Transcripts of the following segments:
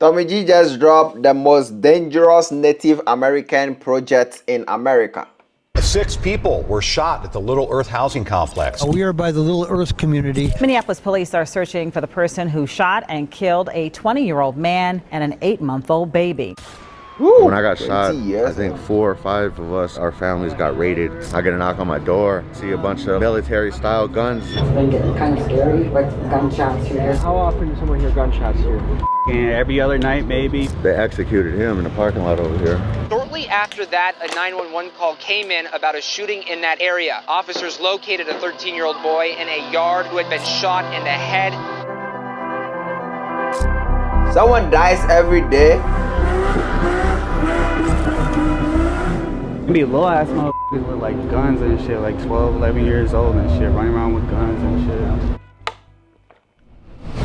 Tommy G just dropped the most dangerous Native American project in America. 6 people were shot at the Little Earth housing complex. We are by the Little Earth community. Minneapolis police are searching for the person who shot and killed a 20-year-old man and an 8-month-old baby. When I got shot, I think 4 or 5 of us, our families got raided. I get a knock on my door, see a bunch of military-style guns. It's been getting kind of scary with gunshots here. How often does someone hear gunshots here? And every other night, maybe. They executed him in the parking lot over here. Shortly after that, a 911 call came in about a shooting in that area. Officers located a 13-year-old boy in a yard who had been shot in the head. Someone dies every day. Maybe little ass motherfuckers with like guns and shit, like 12, 11 years old and shit, running around with guns and shit.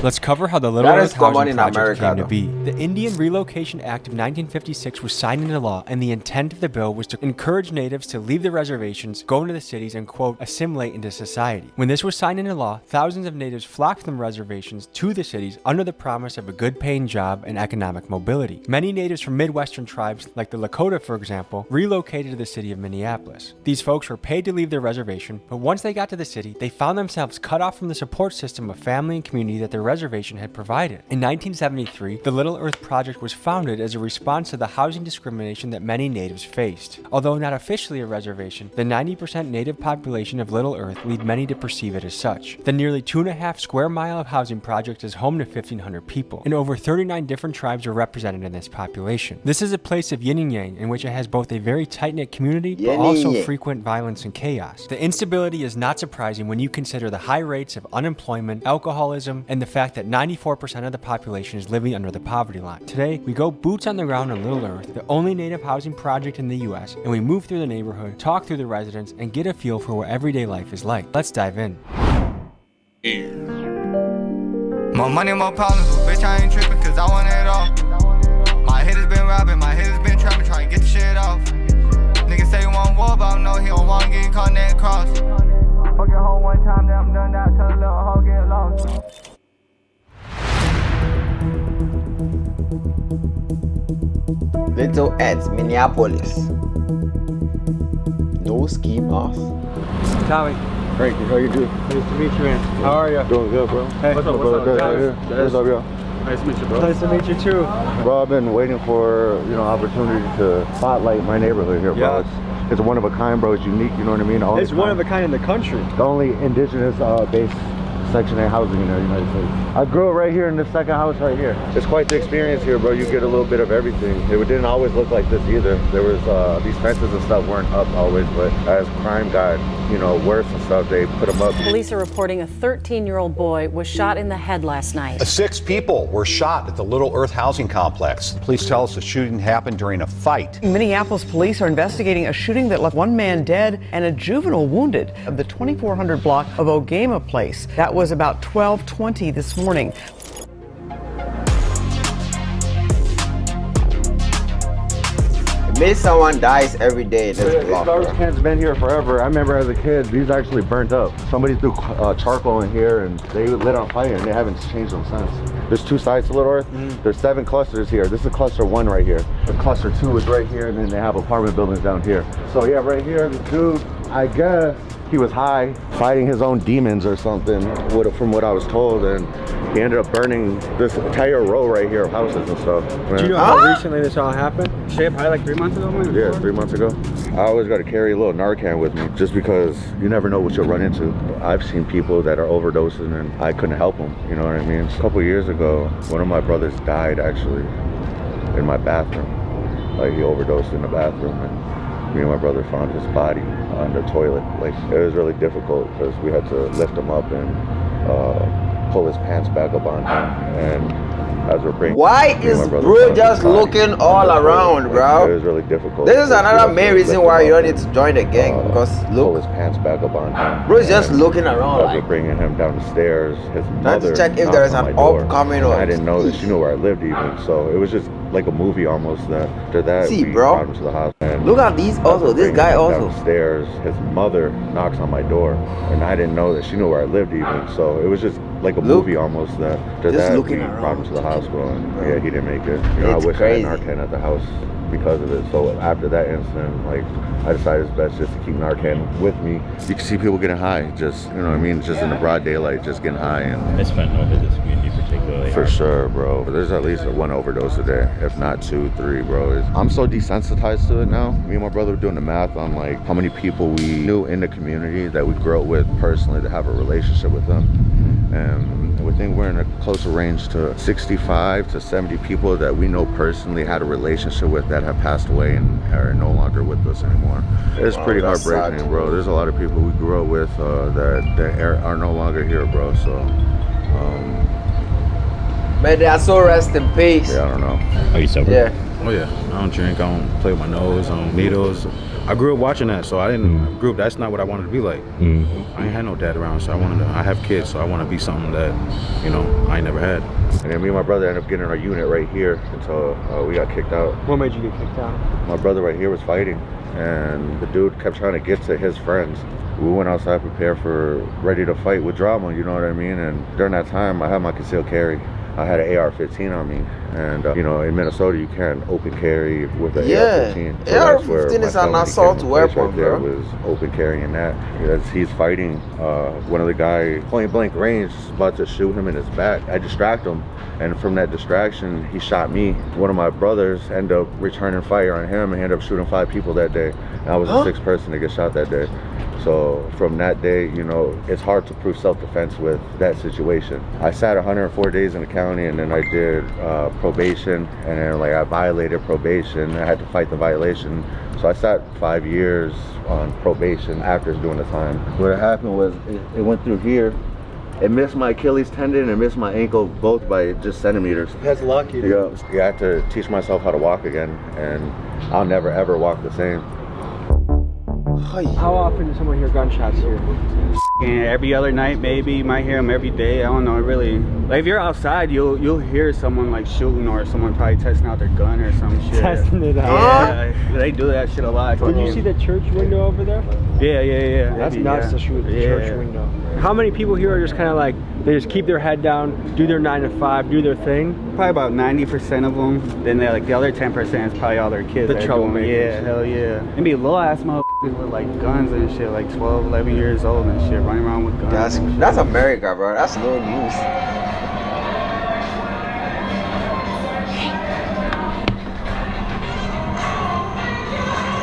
Let's cover how the Little Earth Housing Project America, came to be. The Indian Relocation Act of 1956 was signed into law, and the intent of the bill was to encourage natives to leave their reservations, go into the cities, and quote, assimilate into society. When this was signed into law, thousands of natives flocked from reservations to the cities under the promise of a good paying job and economic mobility. Many natives from Midwestern tribes, like the Lakota for example, relocated to the city of Minneapolis. These folks were paid to leave their reservation, but once they got to the city, they found themselves cut off from the support system of family and community that their reservation had provided. In 1973, the Little Earth Project was founded as a response to the housing discrimination that many natives faced. Although not officially a reservation, the 90% native population of Little Earth lead many to perceive it as such. The nearly 2.5 square mile of housing project is home to 1,500 people, and over 39 different tribes are represented in this population. This is a place of yin and yang in which it has both a very tight-knit community but also frequent violence and chaos. The instability is not surprising when you consider the high rates of unemployment, alcoholism, and the fact that 94% of the population is living under the poverty line. Today, we go boots on the ground in Little Earth, the only native housing project in the US, and we move through the neighborhood, talk through the residents, and get a feel for what everyday life is like. Let's dive in. More money, more problems, but bitch, I ain't tripping cause I want it all. My head has been robbing, my head has been trapping, trying to get the shit off. Niggas say he want war, but I know he don't want to get caught in that cross. Fuck your hoe one time, then I'm done that, tell a little hoe get lost. Little Eds, Minneapolis. No ski mask. Tommy. Frankie, how you doing? Nice to meet you, man. How are you? Doing good, bro. Hey, what's up, Good. What's up, y'all? Nice to meet you, bro. Nice to meet you, too. Bro, I've been waiting for, opportunity to spotlight my neighborhood here, bro. Yeah. It's one of a kind, bro. It's unique, you know what I mean? It's one of a kind in the country. The only indigenous based Section 8 housing in the United States. I grew up right here in the second house right here. It's quite the experience here, bro. You get a little bit of everything. It didn't always look like this either. There was, these fences and stuff weren't up always, but as crime got, worse and stuff, they put them up. Police are reporting a 13-year-old boy was shot in the head last night. 6 people were shot at the Little Earth housing complex. Police tell us the shooting happened during a fight. Minneapolis police are investigating a shooting that left 1 man dead and a juvenile wounded of the 2400 block of Ogama Place. That was about 12:20 this morning. Maybe someone dies every day in this block. Garbage can's been here forever. I remember as a kid, these actually burnt up. Somebody threw charcoal in here and they lit on fire and they haven't changed them since. There's 2 sides to Little Earth. There's 7 clusters here. This is cluster 1 right here. The cluster 2 is right here, and then they have apartment buildings down here. So yeah, right here, the dude, I guess he was high, fighting his own demons or something, from what I was told, and he ended up burning this entire row right here of houses and stuff. Do you know how recently this all happened? Shit, probably like 3 months ago, maybe? Yeah, 3 months ago. I always got to carry a little Narcan with me just because you never know what you'll run into. I've seen people that are overdosing and I couldn't help them, you know what I mean? A couple years ago, one of my brothers died actually in my bathroom. Like he overdosed in the bathroom, and me and my brother found his body on the toilet. Like it was really difficult because we had to lift him up and pull his pants back up on him, and as we're bringing. Why is bro just looking all around, bro? It was really difficult. This is another main reason why you don't need to join the gang, because pull look, his pants back up on him. bro is just looking around As like. we're bringing him down the stairs, his Trying mother to check if knocked there is on an my door. upcoming And or. I didn't know that she knew where I lived even, so it was just like a movie almost. That after that, See, we bro. brought him to the house. And Look at these also. as we're This guy bringing him also. downstairs, his mother knocks on my door, and I didn't know that she knew where I lived even. So it was just like a movie almost. That just that looking we around. brought him to the hospital, and yeah, he didn't make it. You know, I It's wish crazy. I had Narcan at the house because of it. So after that incident, like, I decided it's best just to keep Narcan with me. You can see people getting high, just, you know what I mean, just in the broad daylight, just getting high. And it's fentanyl hit this community particularly for hard. sure, bro. There's at least one overdose a day, if not 2, 3, bro. I'm so desensitized to it now. Me and my brother were doing the math on like how many people we knew in the community that we grew up with personally to have a relationship with them. And we think we're in a closer range to 65 to 70 people that we know personally had a relationship with that have passed away and are no longer with us anymore. It's pretty heartbreaking, sad. bro. There's a lot of people we grew up with that are no longer here, bro. So, Man, they are so rest in peace. yeah, I don't know. Are you sober? Yeah. Oh yeah, I don't drink, I don't play with my nose, I don't needles. I grew up watching that, so I didn't grew up. That's not what I wanted to be like. I ain't had no dad around, so I have kids, so I want to be something that, you know, I ain't never had. And then me and my brother ended up getting our unit right here until we got kicked out. What made you get kicked out? My brother right here was fighting, and the dude kept trying to get to his friends. We went outside prepared ready to fight with drama, you know what I mean? And during that time, I had my concealed carry. I had an AR-15 on me, and you know, in Minnesota, you can't open carry with an AR-15. So AR-15 is an assault weapon, right there bro. was open carrying that. As he's fighting, one of the guys, point blank range, is about to shoot him in his back. I distract him, and from that distraction, he shot me. One of my brothers ended up returning fire on him, and he ended up shooting 5 people that day. And I was the 6th person to get shot that day. So from that day, you know, it's hard to prove self-defense with that situation. I sat 104 days in the county, and then I did probation, and then like I violated probation. I had to fight the violation. So I sat 5 years on probation after doing the time. What happened was it went through here. It missed my Achilles tendon and missed my ankle both by just centimeters. That's lucky. Yeah, I had to teach myself how to walk again, and I'll never ever walk the same. How often does someone hear gunshots here? And every other night, maybe you might hear them every day. I don't know, really. Like if you're outside, you'll hear someone like shooting, or someone probably testing out their gun or some shit. Testing it out. Yeah, they do that shit a lot. Did you see the church window over there? Yeah. That's nuts to shoot the church window. How many people here are just kind of like, they just keep their head down, do their 9 to 5, do their thing? Probably about 90% of them. Then like the other 10% is probably all their kids. The troublemakers. Yeah, hell yeah. And be little ass motherfuckers with like guns and shit, like 12, 11 years old and shit, running around with guns. That's America, bro. That's no news.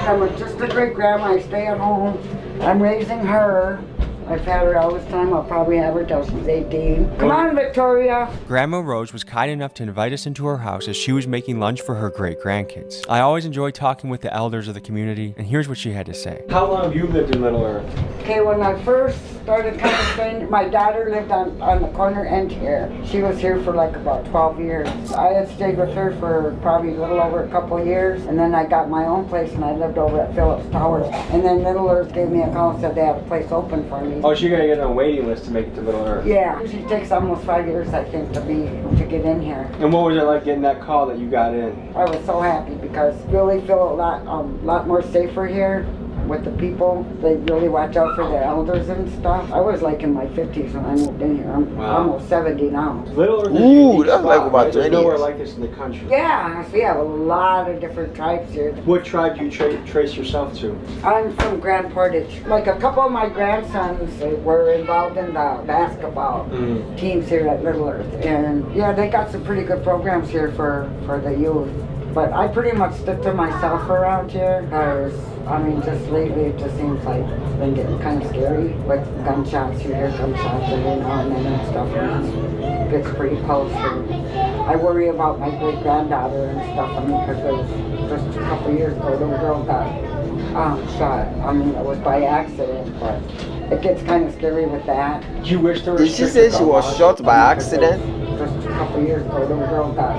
I'm just a great grandma. I stay at home. I'm raising her. I've had her all this time. I'll probably have her till she's 18. Come on, Victoria. Grandma Rose was kind enough to invite us into her house as she was making lunch for her great-grandkids. I always enjoy talking with the elders of the community, and here's what she had to say. How long have you lived in Little Earth? Okay, when I first started kind of strange, my daughter lived on the corner end here. She was here for like about 12 years. I had stayed with her for probably a little over a couple of years, and then I got my own place and I lived over at Phillips Towers. And then Little Earth gave me a call and said they had a place open for me. Oh, so you're gonna get on a waiting list to make it to Little Earth? Yeah, it takes almost 5 years, I think, to get in here. And what was it like getting that call that you got in? I was so happy because really feel a lot more safer here with the people. They really watch out for the elders and stuff. I was like in my 50s when I moved in here. I'm almost 70 now. Little Earth is Ooh, that's like about 20 There's nowhere years. like this in the country. Yeah, we have a lot of different tribes here. What tribe do you trace yourself to? I'm from Grand Portage. Like a couple of my grandsons were involved in the basketball teams here at Little Earth. And yeah, they got some pretty good programs here for the youth. But I pretty much stick to myself around here because, I mean, just lately it just seems like it's been getting kind of scary with gunshots. You hear gunshots every now and then and stuff, and it gets pretty close. And I worry about my great-granddaughter and stuff. I mean, because just a couple years ago, a little girl got shot. I mean, it was by accident, but it gets kind of scary with that. Do you wish there were Did she say she was shot by accident? Just a couple years ago, a little girl got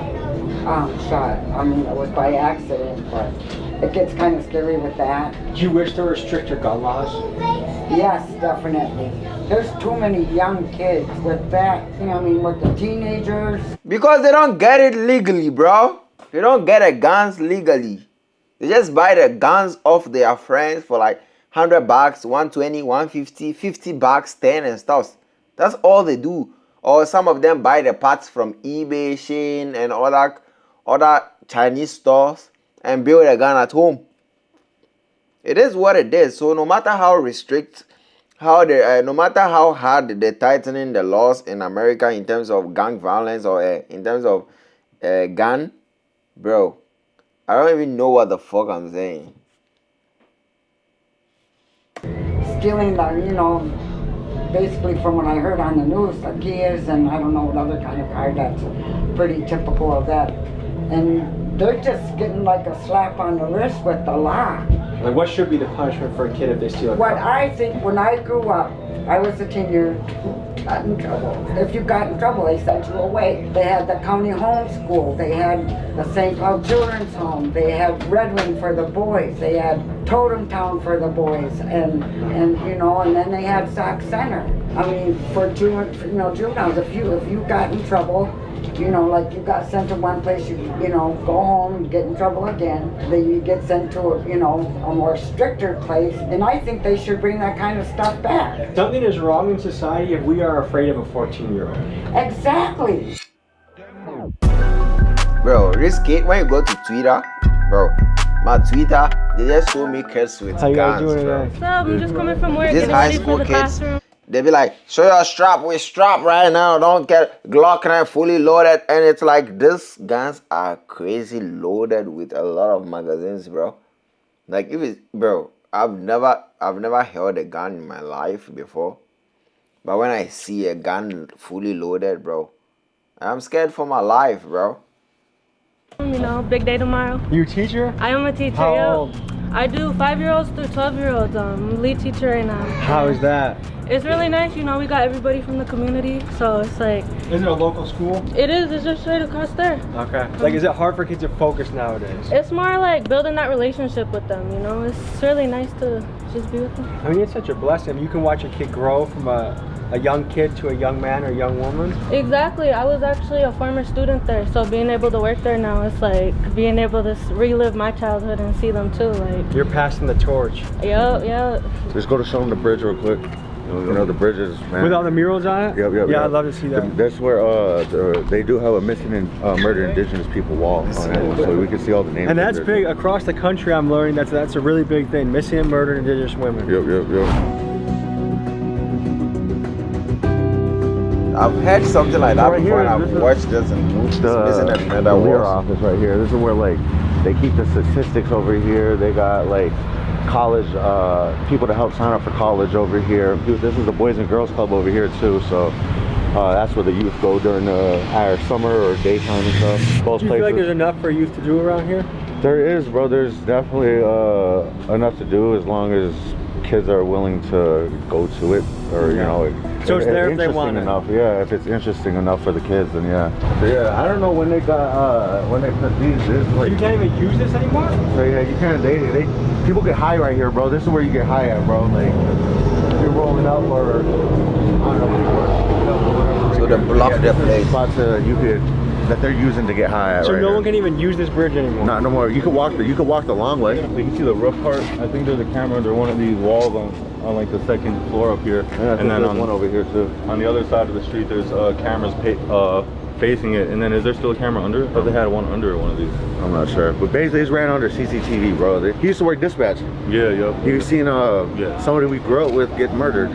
shot. I mean, it was by accident, but it gets kind of scary with that. Do you wish there were stricter gun laws? Yes, definitely. There's too many young kids with that, you know, I mean, with the teenagers. Because they don't get it legally, bro. They don't get the guns legally. They just buy the guns off their friends for like $100, 120, 150, $50, 10 and stuff. That's all they do. Or some of them buy the parts from eBay, Shein, and other Chinese stores and build a gun at home. It is what it is. So no matter how no matter how hard they're tightening the laws in America in terms of gang violence or in terms of gun, bro, I don't even know what the fuck I'm saying. Stealing basically from what I heard on the news, the Kias and I don't know what other kind of car, that's pretty typical of that. And they're just getting like a slap on the wrist with the law. Like, what should be the punishment for a kid if they steal a car? What I think, when I grew up, I was a teenager, got in trouble. If you got in trouble, they sent you away. They had the county home school. They had the St. Paul Children's Home. They had Red Wing for the boys. They had Totem Town for the boys. And then they had Sac Center. I mean, for juveniles, if you got in trouble, like you got sent to one place, you go home, get in trouble again, then you get sent to a more stricter place. And I think they should bring that kind of stuff back. Something is wrong in society if we are afraid of a 14-year-old. Exactly. Bro, this kid, when you go to Twitter, bro, my Twitter, they just show me kids with How you guys guns, doing bro. today? What's up? I'm just coming from work. These getting high ready for school the kids, classroom. they be like, show your strap, we strap right now, don't get Glock 9 fully loaded. And it's like, these guns are crazy loaded with a lot of magazines, bro. Like, bro, I've never held a gun in my life before. But when I see a gun fully loaded, bro, I'm scared for my life, bro. Big day tomorrow. You a teacher? I am a teacher. How yep. old? I do 5-year-olds through 12-year-olds. I'm lead teacher right now. How is that? It's really nice. We got everybody from the community, so it's like. Is it a local school? It is. It's just straight across there. Okay. Like, is it hard for kids to focus nowadays? It's more like building that relationship with them. It's really nice to just be with them. I mean, it's such a blessing. You can watch a kid grow from a young kid to a young man or a young woman. Exactly. I was actually a former student there, so being able to work there now, it's like being able to relive my childhood and see them too. Like, you're passing the torch. Yep. Just go to show them the bridge real quick. The bridges, man. With all the murals on it? Yep. Yeah, I'd love to see that. That's where they do have a missing and murdered indigenous people wall on it, so we can see all the names. And that's big across the country. I'm learning that's a really big thing. Missing and murdered indigenous women. Yep. I've heard something like that right before, here, and I've watched this in movies. The Lear office right here. This is where they keep the statistics over here. They got college people to help sign up for college over here. This is the Boys and Girls Club over here too. So that's where the youth go during either summer or daytime and stuff. Both do you places. feel like there's enough for youth to do around here? There is, bro. There's definitely enough to do as long as kids are willing to go to it, or so it's there if they want it. Enough. Yeah, if it's interesting enough for the kids, then yeah. I don't know when they got when they put these. This is you can't even use this anymore. So yeah, you can't. They people get high right here, bro. This is where you get high at, bro. Like you're rolling up or I don't know. So they block the place. Spots that they're using to get high at. So right no here. one can even use this bridge anymore. Not no more. You can walk the long way. You can see the roof part. I think there's a camera under one of these walls on like the second floor up here. And then there's one over here too. On the other side of the street, there's cameras facing it. And then is there still a camera under it? I thought they had one under one of these. I'm not sure. But basically, it's ran under CCTV, bro. He used to work dispatch. Yeah, yep. You've seen somebody we grew up with get murdered.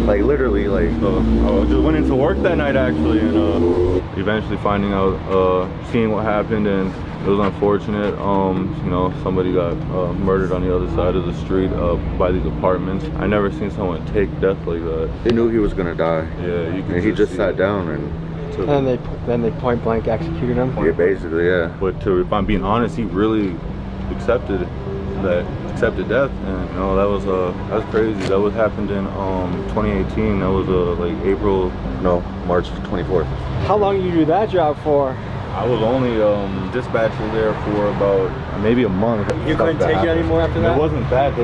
Like literally, like. I just went into work that night actually, and eventually finding out, seeing what happened, and it was unfortunate. Somebody got murdered on the other side of the street by these apartments. I never seen someone take death like that. They knew he was gonna die. Yeah, you could. And he just sat down and. And then they point blank executed him. Yeah, basically, yeah. But if I'm being honest, he really accepted death, and that was crazy. That was happened in 2018. That was March 24th. How long did you do that job for? I was only dispatcher there for about maybe a month. You couldn't take it anymore after that? It wasn't that.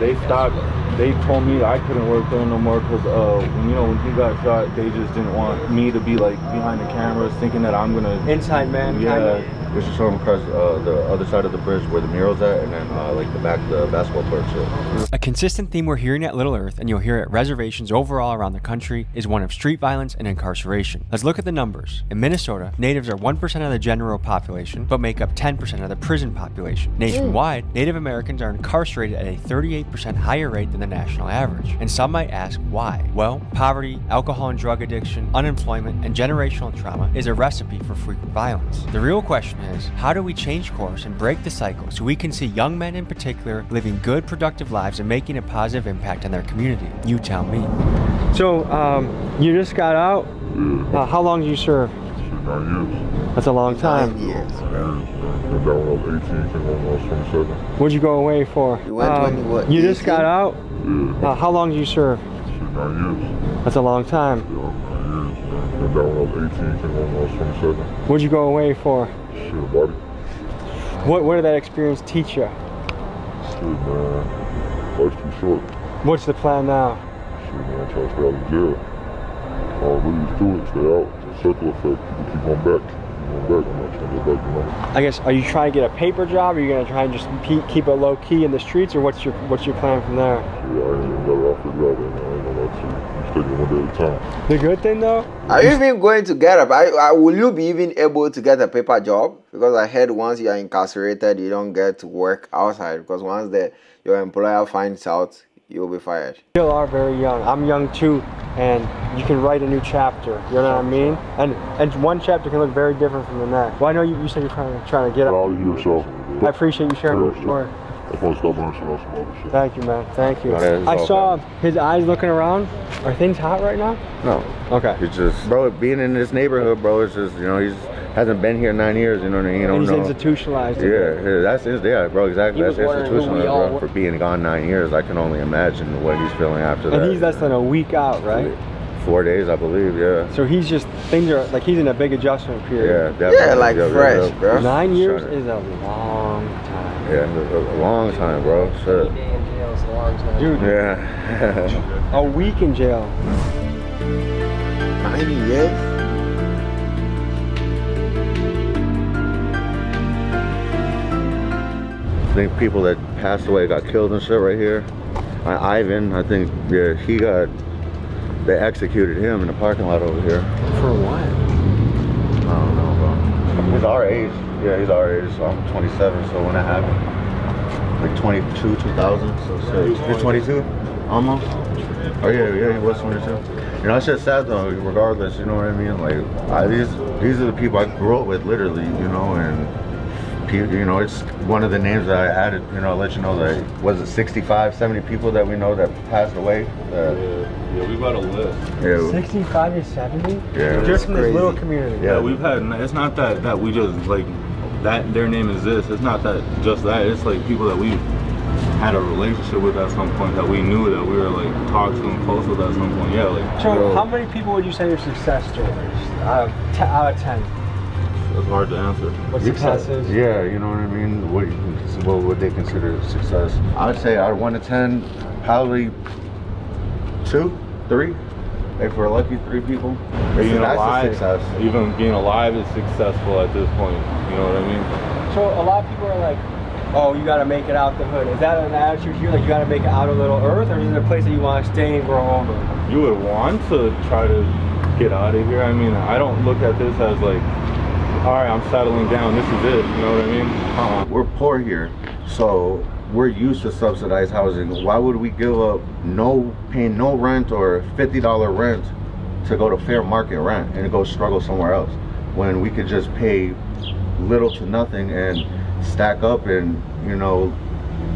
They stopped. They told me I couldn't work there no more because when he got shot, they just didn't want me to be like behind the cameras thinking that I'm gonna inside man. Yeah. Kinda. We should show them across the other side of the bridge where the mural's at, and then like the basketball court shit. A consistent theme we're hearing at Little Earth, and you'll hear at reservations overall around the country, is one of street violence and incarceration. Let's look at the numbers. In Minnesota, natives are 1% of the general population, but make up 10% of the prison population. Nationwide, Native Americans are incarcerated at a 38% higher rate than the national average. And some might ask why? Well, poverty, alcohol and drug addiction, unemployment, and generational trauma is a recipe for frequent violence. The real question is, how do we change course and break the cycle so we can see young men in particular living good, productive lives and making a positive impact on their community? You tell me. So, you just got out? How long did you serve? 9 years. That's a long time. 9 years, bro. Went down when I was 18, came home when I was 27. What'd you go away for? You went when you were You just 18? got out? Yeah. How long did you serve? 9 years. That's a long time. Yeah, 9 years. Went down when I was 18, came home when I was 27. What'd you go away for? Shit, body. What did that experience teach you? Shit, man. Life's too short. What's the plan now? Shit, man. Try to stay out of jail. All really is to it, stay out. The circle effect. People keep going back. I'm not trying to go back, you know. I guess, are you trying to get a paper job? Or are you going to try and just keep it low key in the streets, or what's your plan from there? Yeah, I ain't even got it off the job right now. I ain't gonna lie to you. I'm just taking it one day at a time. The good thing though? Are you even going to get will you be even able to get a paper job? Because I heard once you are incarcerated, you don't get to work outside, because once your employer finds out, you'll be fired. You still are very young. I'm young too, and you can write a new chapter. You know what I mean? And one chapter can look very different from the next. Well, I know you said you're trying to get Get out. out of here, so. I appreciate you sharing your story. I just want to stop learning some other shit. Thank you, man. Thank you. No, I saw his eyes looking around. Are things hot right now? No. Okay. It's just, bro, being in this neighborhood, bro, it's just, you know, he's hasn't been here 9 years, you know what I mean? You don't And he's know. institutionalized. Yeah, bro, exactly. He was That's wondering who we institutionalized, all bro. were. For being gone 9 years, I can only imagine what he's feeling after that. And he's less than a week out, right? 4 days, I believe, yeah. So he's just, things are, like he's in a big adjustment period. Yeah, definitely. Yeah, like fresh, bro. 9 years is a long time. Yeah, a long time, bro. Shit. Dude. Yeah. A week in jail. 9 years? I think people that passed away got killed and shit right here. Ivan, I think, yeah, they executed him in the parking lot over here. For what? I don't know, bro. He's our age. Yeah, he's our age, so I'm 27, so when that happened, like 22, 2000, so he's 22, almost. Oh yeah, he was 22. You know, that shit's sad though, regardless, you know what I mean? Like, these are the people I grew up with, literally, you know, and you know, it's one of the names that I added, you know, I'll let you know that, was it 65, 70 people that we know that passed away? Yeah, we've got a list. Yeah. 65 to 70? Yeah. Just in this little community. Yeah, we've had, it's not that we just, like, that their name is this. It's not that, just that. It's like people that we had a relationship with at some point, that we knew, that we were, like, talking to them close with at some point. Yeah, like. So how many people would you say are success stories out of 10? It's hard to answer. What success is? Yeah, you know what I mean? What would they consider success? I'd say out of 1 to 10, probably 2, 3. If we're lucky, 3 people. Being That's a alive, success. even being alive is successful at this point. You know what I mean? So a lot of people are like, oh, you gotta make it out the hood. Is that an attitude here? Like you gotta make it out of Little Earth, or is it a place that you want to stay and grow over? You would want to try to get out of here. I mean, I don't look at this as like, all right, I'm settling down, this is it, you know what I mean? We're poor here, so we're used to subsidized housing. Why would we give up paying no rent or $50 rent to go to fair market rent and go struggle somewhere else, when we could just pay little to nothing and stack up and, you know,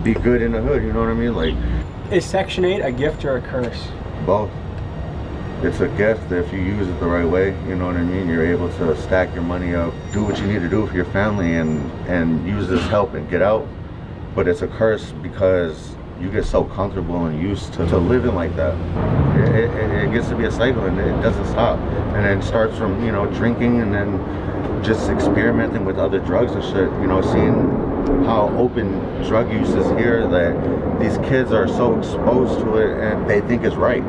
be good in the hood, you know what I mean? Like, is Section 8 a gift or a curse? both. It's a gift if you use it the right way, you know what I mean? You're able to stack your money up, do what you need to do for your family, and use this help and get out. But it's a curse because you get so comfortable and used to living like that. It gets to be a cycle and it doesn't stop. And it starts from, you know, drinking and then just experimenting with other drugs and shit, you know, seeing how open drug use is here, that these kids are so exposed to it and they think it's right.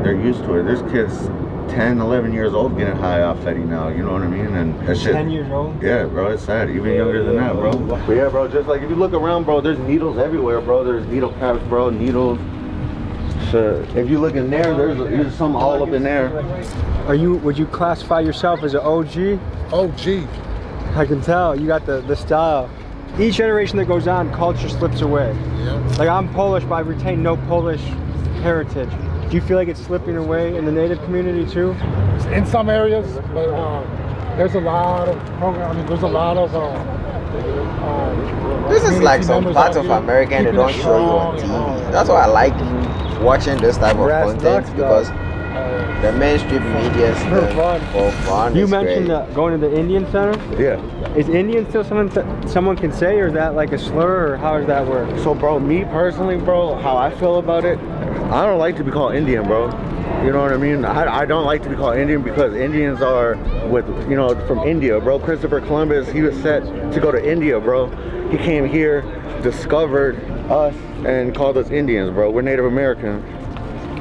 They're used to it. There's kids 10, 11 years old getting high off Fetty now, you know what I mean? And that shit. 10 years old? Yeah, bro, it's sad. Even younger than that, bro. But yeah, bro, just like if you look around, bro, there's needles everywhere, bro. There's needle caps, bro, needles. Shit. If you look in there, there's some all up in there. Would you classify yourself as an OG? OG. I can tell, you got the style. Each generation that goes on, culture slips away. Yep. Like I'm Polish, but I retain no Polish heritage. Do you feel like it's slipping away in the native community too? In some areas, but there's a lot of programs. I mean, there's a lot of. This is like some parts of America and they don't show you on TV. That's why I like watching this type of content because the mainstream media is for fun. You mentioned going to the Indian Center? Yeah. Is Indian still something someone can say, or is that like a slur, or how does that work? So, bro, me personally, bro, how I feel about it, I don't like to be called Indian, bro. You know what I mean? I don't like to be called Indian because Indians are from India, bro. Christopher Columbus, he was set to go to India, bro. He came here, discovered us, and called us Indians, bro. We're Native American.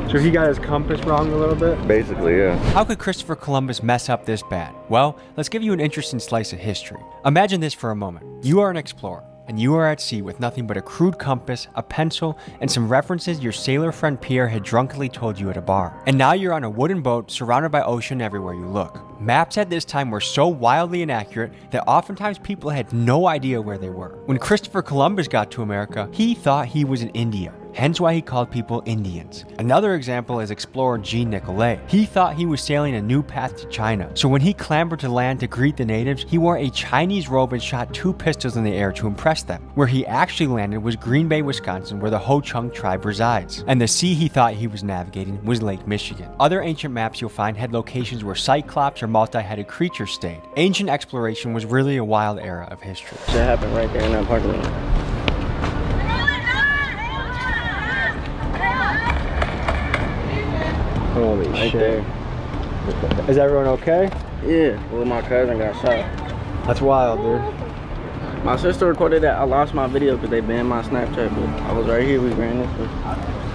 So he got his compass wrong a little bit? Basically, yeah. How could Christopher Columbus mess up this bad? Well, let's give you an interesting slice of history. Imagine this for a moment. You are an explorer, and you are at sea with nothing but a crude compass, a pencil, and some references your sailor friend Pierre had drunkenly told you at a bar. And now you're on a wooden boat surrounded by ocean everywhere you look. Maps at this time were so wildly inaccurate that oftentimes people had no idea where they were. When Christopher Columbus got to America, he thought he was in India. Hence why he called people Indians. Another example is explorer Jean Nicolet. He thought he was sailing a new path to China, so when he clambered to land to greet the natives, he wore a Chinese robe and shot 2 pistols in the air to impress them. Where he actually landed was Green Bay, Wisconsin, where the Ho-Chunk tribe resides. And the sea he thought he was navigating was Lake Michigan. Other ancient maps you'll find had locations where cyclops or multi-headed creatures stayed. Ancient exploration was really a wild era of history. Shit happened right there in that parking lot. Holy right shit. There. Is everyone okay? Yeah, well, my cousin got shot. That's wild, dude. My sister recorded that. I lost my video because they banned my Snapchat, but I was right here. We ran this way.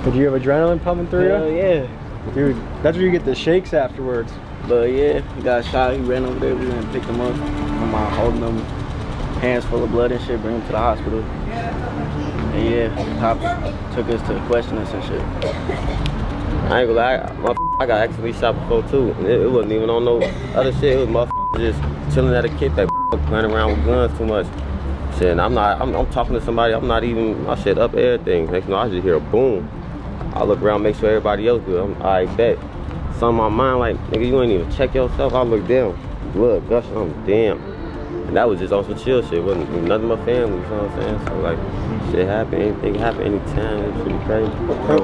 Did you have adrenaline pumping through Hell you? Yeah. Dude, that's where you get the shakes afterwards. But yeah, he got shot. He ran over there. We went and picked him up. I'm holding him, hands full of blood and shit, bring him to the hospital. And yeah, the cops took us to question us and shit. I ain't gonna lie, I got accidentally shot before too. It wasn't even on no other shit. It was motherfuckers just chilling at a kid that playing around with guns too much. Shit, and I'm talking to somebody, I'm not even, my shit up everything. Next thing I just hear a boom. I look around, make sure everybody else good. I bet. Something on my mind like, nigga, you ain't even check yourself. I look down, blood gushing, I'm damn. And that was just on some chill shit. Wasn't nothing but family, you know what I'm saying? So like, shit happen, anything happen anytime, it's pretty crazy.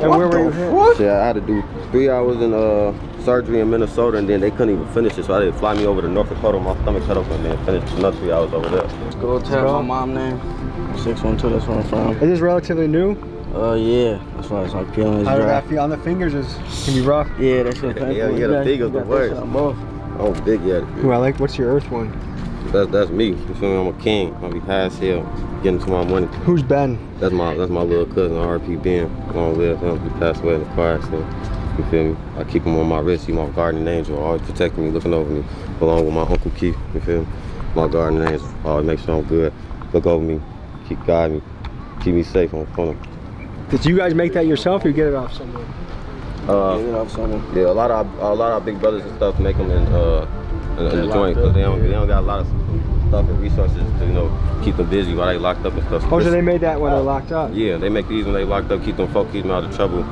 And where were you hit? Shit, I had to do 3 hours in surgery in Minnesota, and then they couldn't even finish it, so I had to fly me over to North Dakota, my stomach cut open, and then finish another 3 hours over there. Let's go tell my mom name. 612, that's where I'm from. Is this relatively new? Yeah, that's why it's like peeling his How did dry. that feel on the fingers? Can be rough. Yeah, that shit painful. Yeah, the fingers the worst. Oh, big, yeah. Who I like, what's your earth one? That's me. You feel me? I'm a king. I'll be high as hell, getting to my money. Who's Ben? That's my little cousin, RP Ben. Long live him. He passed away in the car accident. You feel me? I keep him on my wrist. He's my guardian angel, always protecting me, looking over me, along with my Uncle Keith. You feel me? My guardian angel, always make sure I'm good. Look over me, keep guiding me, keep me safe on phone. Did you guys make that yourself or you get it off someone? Yeah, a lot of our big brothers and stuff make them in the joint because they don't got a lot of stuff and resources to keep them busy while they locked up and stuff. Oh, so they made that when they're locked up? Yeah, they make these when they locked up, keep them focused, keep them out of trouble,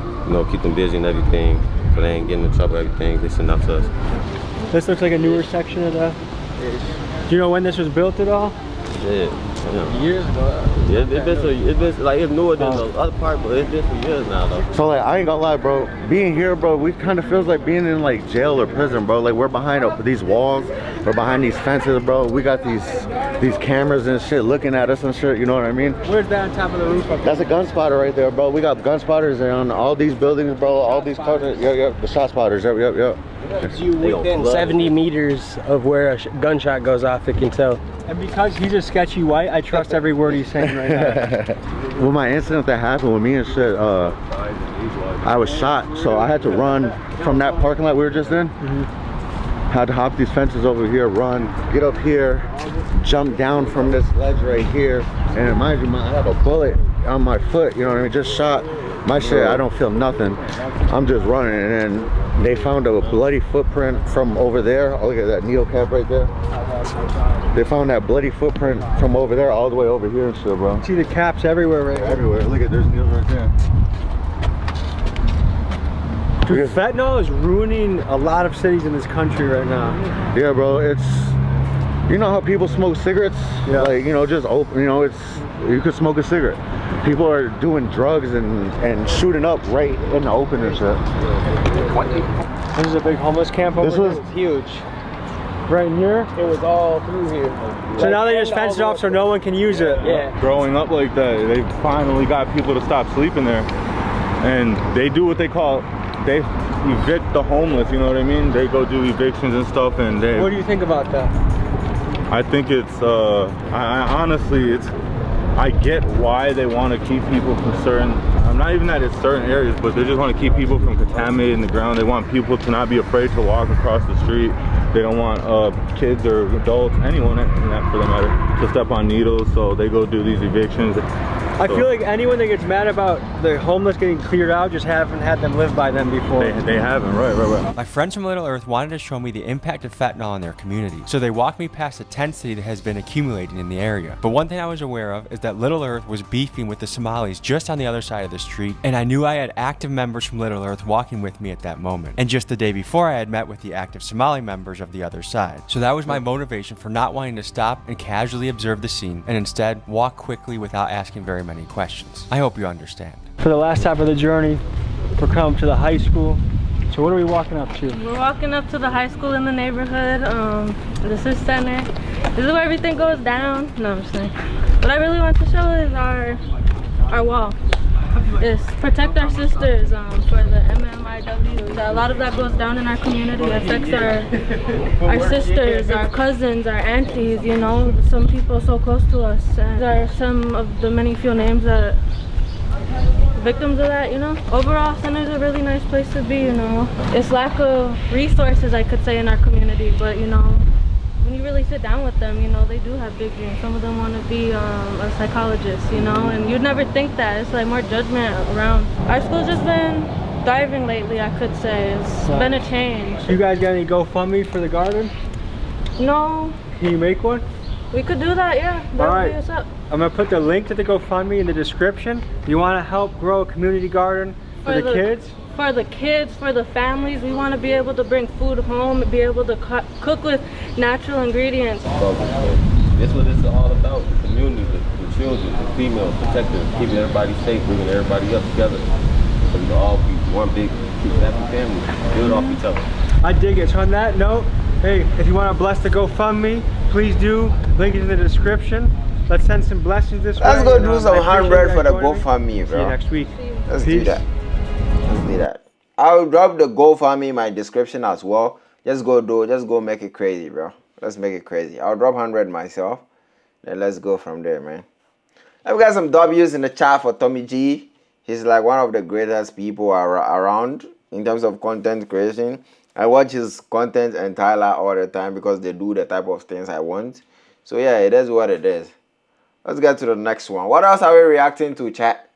keep them busy and everything, so they ain't getting in trouble. Everything they send out to us. This looks like a newer section of the. Do you know when this was built at all? Yeah. Years ago. Yeah, it's been like it's newer than the other part, but it's been for years now though. So like, I ain't gonna lie, bro. Being here, bro, we kind of feels like being in like jail or prison, bro. Like we're behind these walls, we're behind these fences, bro. We got these cameras and shit looking at us and shit. You know what I mean? Where's that on top of the roof? That's a gun spotter right there, bro. We got gun spotters on all these buildings, bro. All these cars. Yep. The shot spotters. Yep. You within 70 meters of where a gunshot goes off, it can tell. And because he's a sketchy white, I trust every word he's saying right now. Well, my incident that happened with me and shit, I was shot, so I had to run from that parking lot we were just in. Had to hop these fences over here, run, get up here, jump down from this ledge right here, and mind you, I have a bullet on my foot, you know what I mean, just shot. My shit, I don't feel nothing. I'm just running, and then they found a bloody footprint from over there. Oh, look at that needle cap right there. They found that bloody footprint from over there all the way over here and shit, bro. See the caps everywhere right now. Everywhere. Look at, there's needles right there. Dude, fentanyl is ruining a lot of cities in this country right now. Yeah, bro, it's, you know how people smoke cigarettes? Yeah. Like, you know, just open, you know, it's, you could smoke a cigarette. People are doing drugs and shooting up right in the open and shit. This is a big homeless camp over here. This was huge. Right in here? It was all through here. So now they just fenced it off so no one can use it. Yeah. Growing up like that, they finally got people to stop sleeping there. And they do what they call, they evict the homeless, you know what I mean? They go do evictions and stuff, and they... What do you think about that? I think it's, I honestly, I get why they want to keep people from certain, not even that it's certain areas, but they just want to keep people from contaminating the ground. They want people to not be afraid to walk across the street. They don't want kids or adults, anyone for that matter, to step on needles, so they go do these evictions. I feel like anyone that gets mad about the homeless getting cleared out just haven't had them live by them before. They haven't, right. My friends from Little Earth wanted to show me the impact of fentanyl in their community, so they walked me past the intensity that has been accumulating in the area. But one thing I was aware of is that Little Earth was beefing with the Somalis just on the other side of the street, and I knew I had active members from Little Earth walking with me at that moment. And just the day before, I had met with the active Somali members of the other side. So that was my motivation for not wanting to stop and casually observe the scene, and instead walk quickly without asking very many questions. I hope you understand. For the last half of the journey, we're coming to the high school. So what are we walking up to? We're walking up to the high school in the neighborhood. This is center. This is where everything goes down. No, I'm just saying. What I really want to show is our wall. Is protect our sisters for the MMIW. A lot of that goes down in our community. It affects our sisters, our cousins, our aunties, you know, some people so close to us. And there are some of the many few names that victims of that, you know. Overall, Center's a really nice place to be, you know. It's lack of resources, I could say, in our community, but you know, when you really sit down with them, you know, they do have big dreams. Some of them want to be a psychologist, you know, and you'd never think that. It's like more judgment around. Our school's just been thriving lately, I could say. It's been a change. You guys got any GoFundMe for the garden? No. Can you make one? We could do that, yeah. That would be what's up. I'm going to put the link to the GoFundMe in the description. You want to help grow a community garden for the kids? For the kids, for the families. We want to be able to bring food home and be able to cook with natural ingredients. That's what it's all about, the community, the children, the females, protecting, keeping everybody safe, bringing everybody up together. So we can all be one big, happy family, build off each other. I dig it. So on that note, hey, if you want to bless the GoFundMe, please do. Link is in the description. Let's send some blessings this way. Let's go do some 100 for the GoFundMe, bro. See you next week. Let's do that. Let's do that. I'll drop the GoFundMe in my description as well. Just go make it crazy, bro. Let's make it crazy. I'll drop 100 myself. Then let's go from there, man. I've got some W's in the chat for Tommy G. He's like one of the greatest people around in terms of content creation. I watch his content and Tyler all the time because they do the type of things I want. So yeah, it is what it is. Let's get to the next one. What else are we reacting to, chat?